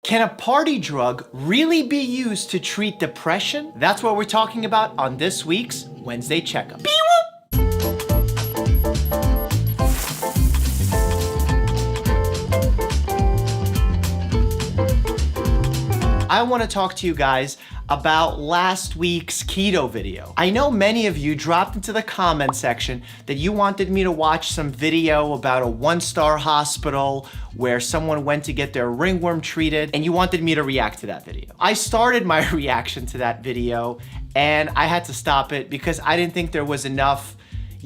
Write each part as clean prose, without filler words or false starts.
Can a party drug really be used to treat depression? That's what we're talking about on this week's Wednesday Checkup. I want to talk to you guys about last week's keto video. I know many of you dropped into the comment section that you wanted me to watch some video about a one-star hospital where someone went to get their ringworm treated, and you wanted me to react to that video. I started my reaction to that video and I had to stop it because I didn't think there was enough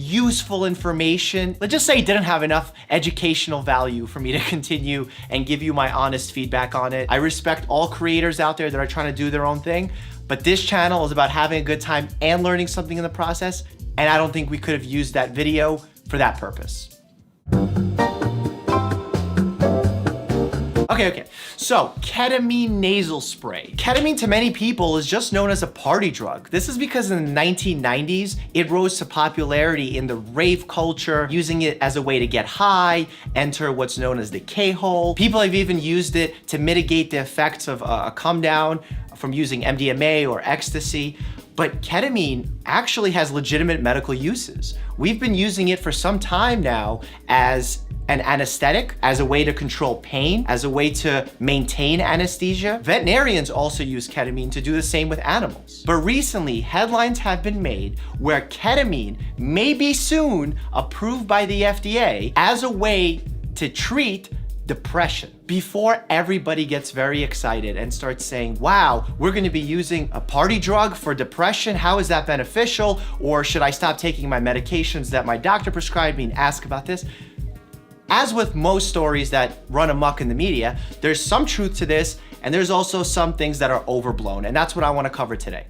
useful information. Let's just say it didn't have enough educational value for me to continue and give you my honest feedback on it. I respect all creators out there that are trying to do their own thing, but this channel is about having a good time and learning something in the process, and I don't think we could have used that video for that purpose. Okay, so ketamine nasal spray. Ketamine to many people is just known as a party drug. This is because in the 1990s, it rose to popularity in the rave culture, using it as a way to get high, enter what's known as the K-hole. People have even used it to mitigate the effects of a come down from using MDMA or ecstasy. But ketamine actually has legitimate medical uses. We've been using it for some time now as an anesthetic, as a way to control pain, as a way to maintain anesthesia. Veterinarians also use ketamine to do the same with animals. But recently, headlines have been made where ketamine may be soon approved by the FDA as a way to treat depression. Before everybody gets very excited and starts saying, wow, we're gonna be using a party drug for depression, how is that beneficial? Or should I stop taking my medications that my doctor prescribed me and ask about this? As with most stories that run amok in the media, there's some truth to this, and there's also some things that are overblown, and that's what I want to cover today.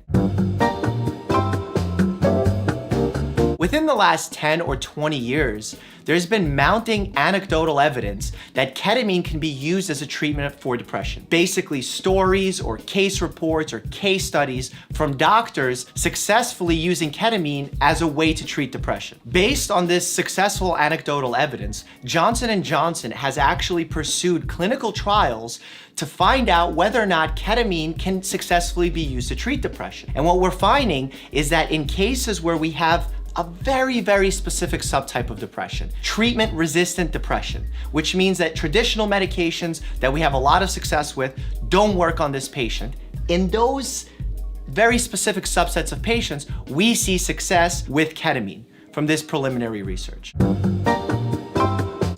Within the last 10 or 20 years, there's been mounting anecdotal evidence that ketamine can be used as a treatment for depression. Basically, stories or case reports or case studies from doctors successfully using ketamine as a way to treat depression. Based on this successful anecdotal evidence, Johnson & Johnson has actually pursued clinical trials to find out whether or not ketamine can successfully be used to treat depression. And what we're finding is that in cases where we have a very, very specific subtype of depression, treatment-resistant depression, which means that traditional medications that we have a lot of success with don't work on this patient. In those very specific subsets of patients, we see success with ketamine from this preliminary research.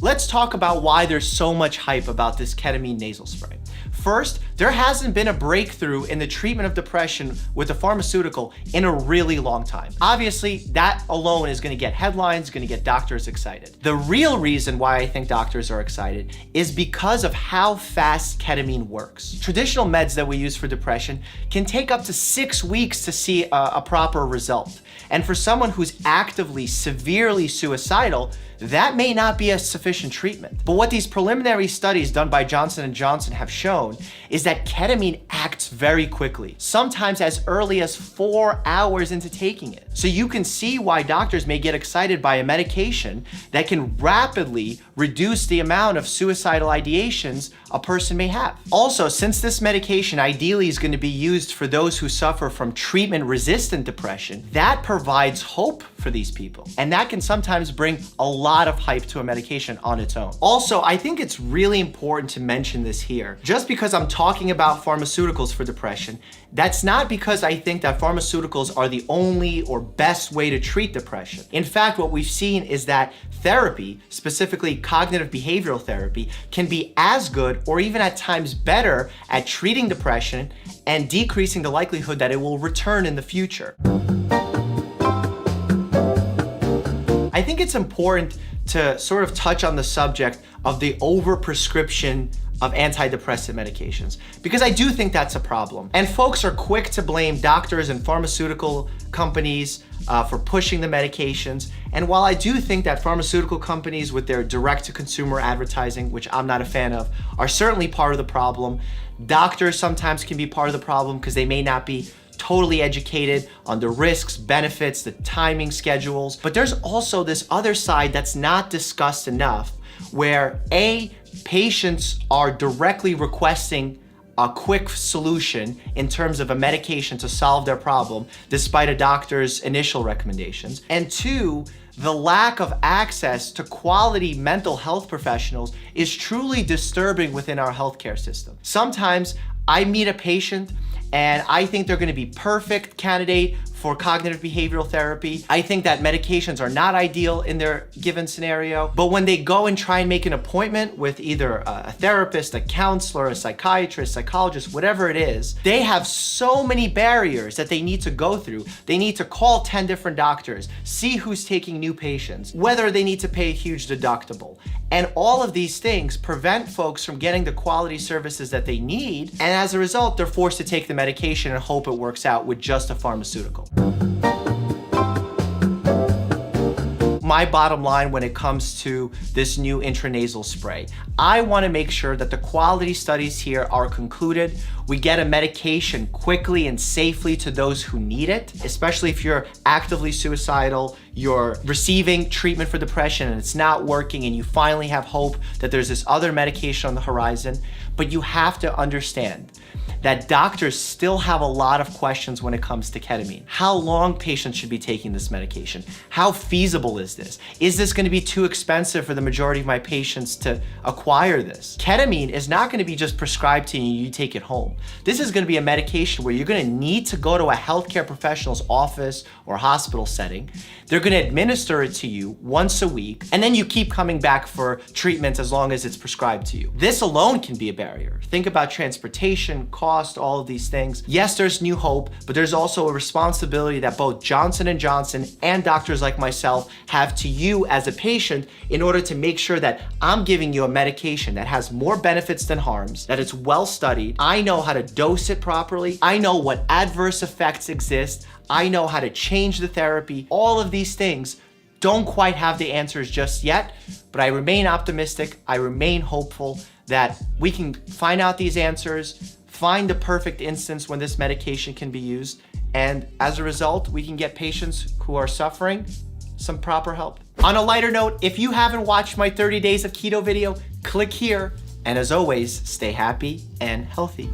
Let's talk about why there's so much hype about this ketamine nasal spray. First, there hasn't been a breakthrough in the treatment of depression with a pharmaceutical in a really long time. Obviously, that alone is gonna get headlines, gonna get doctors excited. The real reason why I think doctors are excited is because of how fast ketamine works. Traditional meds that we use for depression can take up to 6 weeks to see a proper result. And for someone who's actively, severely suicidal, that may not be a sufficient treatment. But what these preliminary studies done by Johnson & Johnson have shown is that ketamine acts very quickly, sometimes as early as 4 hours into taking it. So you can see why doctors may get excited by a medication that can rapidly reduce the amount of suicidal ideations a person may have. Also, since this medication ideally is going to be used for those who suffer from treatment-resistant depression, that provides hope for these people. And that can sometimes bring a lot of hype to a medication on its own. Also, I think it's really important to mention this here. Just because I'm talking about pharmaceuticals for depression, that's not because I think that pharmaceuticals are the only or best way to treat depression. In fact, what we've seen is that therapy, specifically cognitive behavioral therapy, can be as good or even at times better at treating depression and decreasing the likelihood that it will return in the future. I think it's important to sort of touch on the subject of the overprescription of antidepressant medications, because I do think that's a problem. And folks are quick to blame doctors and pharmaceutical companies for pushing the medications. And while I do think that pharmaceutical companies with their direct-to-consumer advertising, which I'm not a fan of, are certainly part of the problem, doctors sometimes can be part of the problem because they may not be totally educated on the risks, benefits, the timing schedules. But there's also this other side that's not discussed enough, where patients are directly requesting a quick solution in terms of a medication to solve their problem, despite a doctor's initial recommendations. And two, the lack of access to quality mental health professionals is truly disturbing within our healthcare system. Sometimes I meet a patient and I think they're gonna be perfect candidate for cognitive behavioral therapy. I think that medications are not ideal in their given scenario. But when they go and try and make an appointment with either a therapist, a counselor, a psychiatrist, psychologist, whatever it is, they have so many barriers that they need to go through. They need to call 10 different doctors, see who's taking new patients, whether they need to pay a huge deductible. And all of these things prevent folks from getting the quality services that they need. And as a result, they're forced to take the medication and hope it works out with just a pharmaceutical. My bottom line when it comes to this new intranasal spray, I want to make sure that the quality studies here are concluded. We get a medication quickly and safely to those who need it, especially if you're actively suicidal, you're receiving treatment for depression and it's not working, and you finally have hope that there's this other medication on the horizon. But you have to understand that doctors still have a lot of questions when it comes to ketamine. How long patients should be taking this medication? How feasible is this? Is this gonna be too expensive for the majority of my patients to acquire this? Ketamine is not gonna be just prescribed to you and you take it home. This is gonna be a medication where you're gonna need to go to a healthcare professional's office or hospital setting. They're gonna administer it to you once a week, and then you keep coming back for treatment as long as it's prescribed to you. This alone can be a barrier. Think about transportation, cost, all of these things. Yes, there's new hope, but there's also a responsibility that both Johnson & Johnson and doctors like myself have to you as a patient in order to make sure that I'm giving you a medication that has more benefits than harms, that it's well studied. I know how to dose it properly. I know what adverse effects exist. I know how to change the therapy. All of these things don't quite have the answers just yet, but I remain optimistic. I remain hopeful that we can find out these answers, find the perfect instance when this medication can be used, and as a result, we can get patients who are suffering some proper help. On a lighter note, if you haven't watched my 30 Days of Keto video, click here. And as always, stay happy and healthy.